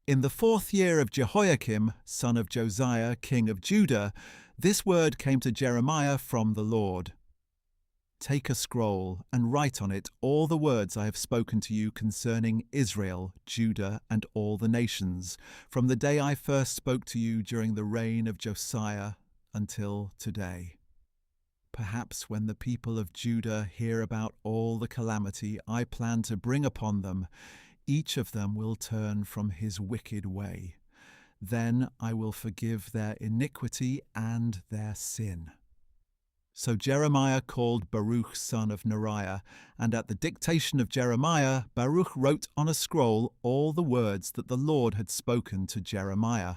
In the 4th year of Jehoiakim, son of Josiah, king of Judah, this word came to Jeremiah from the Lord. Take a scroll and write on it all the words I have spoken to you concerning Israel, Judah, and all the nations, from the day I first spoke to you during the reign of Josiah until today. Perhaps when the people of Judah hear about all the calamity I plan to bring upon them, each of them will turn from his wicked way. Then I will forgive their iniquity and their sin. So Jeremiah called Baruch son of Neriah, and at the dictation of Jeremiah, Baruch wrote on a scroll all the words that the Lord had spoken to Jeremiah.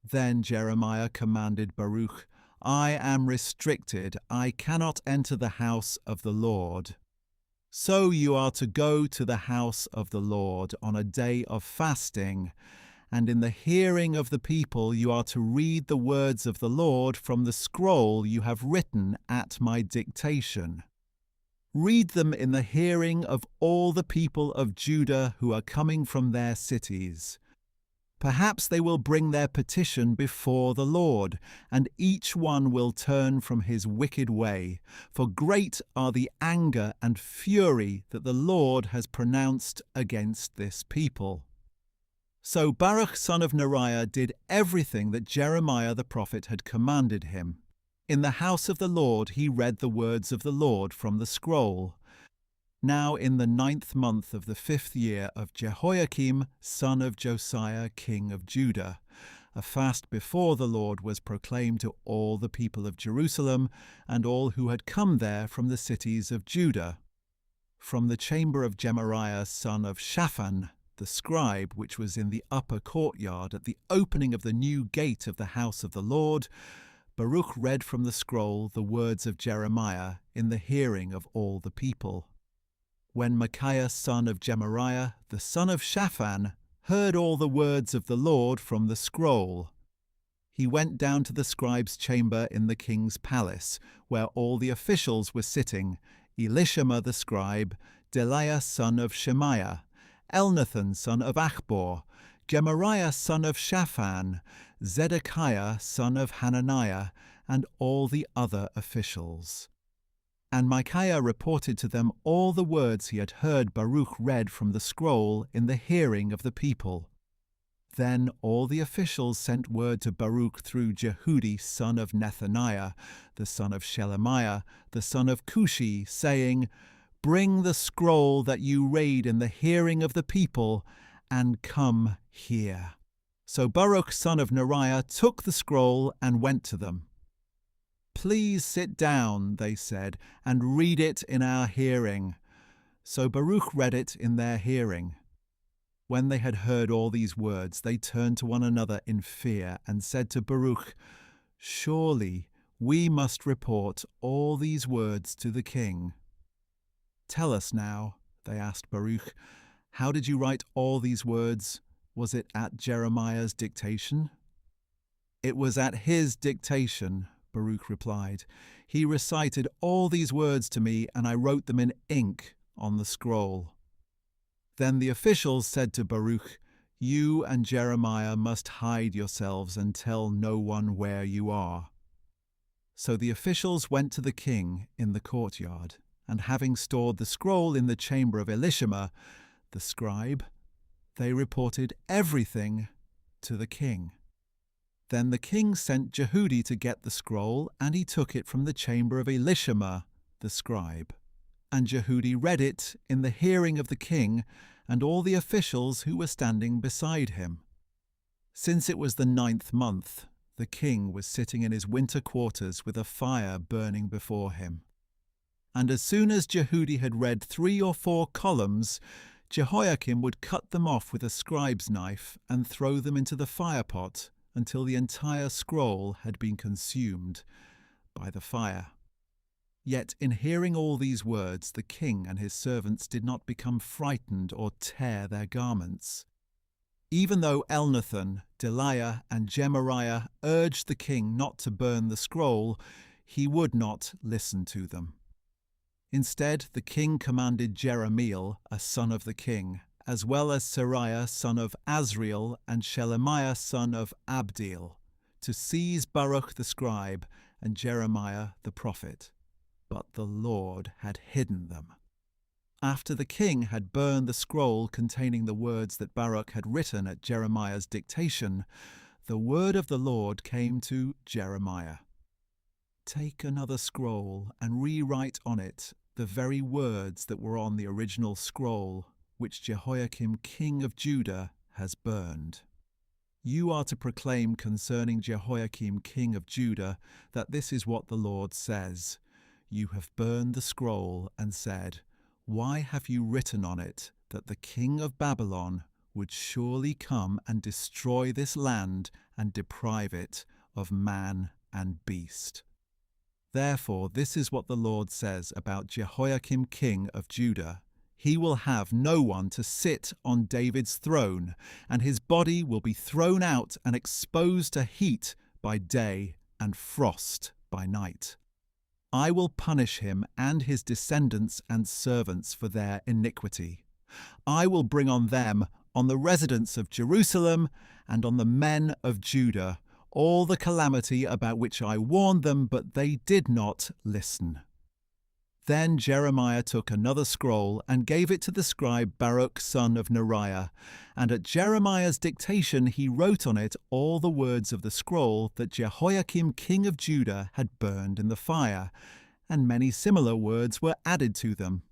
Then Jeremiah commanded Baruch, I am restricted, I cannot enter the house of the Lord. So you are to go to the house of the Lord on a day of fasting, and in the hearing of the people you are to read the words of the Lord from the scroll you have written at my dictation. Read them in the hearing of all the people of Judah who are coming from their cities. Perhaps they will bring their petition before the Lord, and each one will turn from his wicked way, for great are the anger and fury that the Lord has pronounced against this people. So Baruch son of Neriah did everything that Jeremiah the prophet had commanded him. In the house of the Lord he read the words of the Lord from the scroll. Now in the 9th month of the 5th year of Jehoiakim, son of Josiah, king of Judah, a fast before the Lord was proclaimed to all the people of Jerusalem and all who had come there from the cities of Judah. From the chamber of Gemariah, son of Shaphan, the scribe, which was in the upper courtyard at the opening of the new gate of the house of the Lord, Baruch read from the scroll the words of Jeremiah in the hearing of all the people. When Micaiah son of Gemariah, the son of Shaphan, heard all the words of the Lord from the scroll, he went down to the scribe's chamber in the king's palace, where all the officials were sitting, Elishama the scribe, Delaiah son of Shemaiah, Elnathan son of Achbor, Gemariah son of Shaphan, Zedekiah son of Hananiah, and all the other officials. And Micaiah reported to them all the words he had heard Baruch read from the scroll in the hearing of the people. Then all the officials sent word to Baruch through Jehudi son of Nethaniah, the son of Shelemiah, the son of Cushi, saying, Bring the scroll that you read in the hearing of the people, and come here. So Baruch son of Neriah took the scroll and went to them. Please sit down, they said, and read it in our hearing. So Baruch read it in their hearing. When they had heard all these words, they turned to one another in fear and said to Baruch, Surely we must report all these words to the king. Tell us now, they asked Baruch, how did you write all these words? Was it at Jeremiah's dictation? It was at his dictation, Baruch replied. He recited all these words to me, and I wrote them in ink on the scroll. Then the officials said to Baruch, You and Jeremiah must hide yourselves and tell no one where you are. So the officials went to the king in the courtyard, and having stored the scroll in the chamber of Elishama, the scribe, they reported everything to the king. Then the king sent Jehudi to get the scroll, and he took it from the chamber of Elishama, the scribe. And Jehudi read it in the hearing of the king and all the officials who were standing beside him. Since it was the 9th month, the king was sitting in his winter quarters with a fire burning before him. And as soon as Jehudi had read 3 or 4 columns, Jehoiakim would cut them off with a scribe's knife and throw them into the firepot until the entire scroll had been consumed by the fire. Yet in hearing all these words, the king and his servants did not become frightened or tear their garments. Even though Elnathan, Delaiah, and Gemariah urged the king not to burn the scroll, he would not listen to them. Instead, the king commanded Jerahmeel, a son of the king, as well as Seraiah son of Azriel and Shelemiah son of Abdeel, to seize Baruch the scribe and Jeremiah the prophet. But the Lord had hidden them. After the king had burned the scroll containing the words that Baruch had written at Jeremiah's dictation, the word of the Lord came to Jeremiah. Take another scroll and rewrite on it the very words that were on the original scroll, which Jehoiakim king of Judah has burned. You are to proclaim concerning Jehoiakim king of Judah that this is what the Lord says. You have burned the scroll and said, Why have you written on it that the king of Babylon would surely come and destroy this land and deprive it of man and beast? Therefore, this is what the Lord says about Jehoiakim king of Judah. He will have no one to sit on David's throne, and his body will be thrown out and exposed to heat by day and frost by night. I will punish him and his descendants and servants for their iniquity. I will bring on them, on the residents of Jerusalem and on the men of Judah, all the calamity about which I warned them, but they did not listen. Then Jeremiah took another scroll and gave it to the scribe Baruch son of Neriah, and at Jeremiah's dictation he wrote on it all the words of the scroll that Jehoiakim king of Judah had burned in the fire, and many similar words were added to them.